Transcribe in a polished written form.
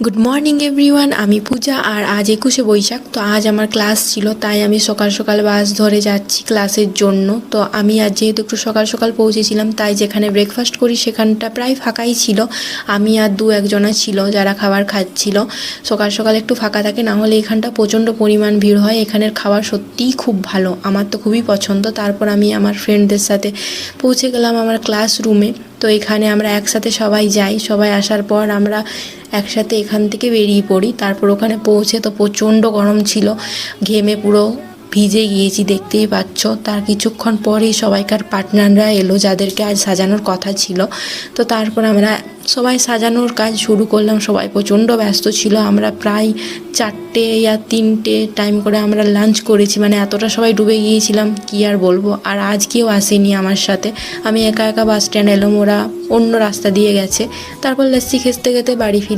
Good morning everyone, আমি পূজা আর আজ 21শে বৈশাখ। তো আজ আমার ক্লাস ছিল, তাই আমি সকাল সকাল বাস ধরে যাচ্ছি ক্লাসের জন্য। তো আমি আজ যেহেতু একটু সকাল সকাল পৌঁছেছিলাম, তাই যেখানে ব্রেকফাস্ট করি সেখানটা প্রায় ফাঁকাই ছিল। আমি আর একজনা ছিল যারা খাবার খাচ্ছিল। সকাল সকাল একটু ফাঁকা থাকে, না হলে এখানটা প্রচণ্ড পরিমাণ ভিড় হয়। এখানের খাবার সত্যিই খুব ভালো, আমার তো খুবই পছন্দ। তারপর আমি আমার ফ্রেন্ডদের সাথে পৌঁছে গেলাম আমার ক্লাসরুমে। তো এখানে আমরা একসাথে সবাই যাই, সবাই আসার পর আমরা একসাথে এখান থেকে বেরিয়ে পড়ি। তারপর ওখানে পৌঁছে তো প্রচণ্ড গরম ছিল, ঘেমে পুরো ভিজে গিয়েছি, দেখতেই পাচ্ছ। তার কিছুক্ষণ পরেই সবাইকার পার্টনাররা এলো, যাদেরকে আজ সাজানোর কথা ছিল। তো তারপর আমরা সবাই সাজানোর কাজ শুরু করলাম। সবাই প্রচণ্ড ব্যস্ত ছিল। আমরা প্রায় 4টে या 3টে টাইম করে আমরা লাঞ্চ করেছি, মানে এতটা সবাই ডুবে গিয়েছিলাম কি আর বলবো। আর আজ কেউ আসেনি আমার সাথে, আমি একা একা বাস স্ট্যান্ড এলাম, ওরা অন্য রাস্তা দিয়ে গেছে। তারপর লস্যি খেতে খেতে বাড়ি ফিরলাম।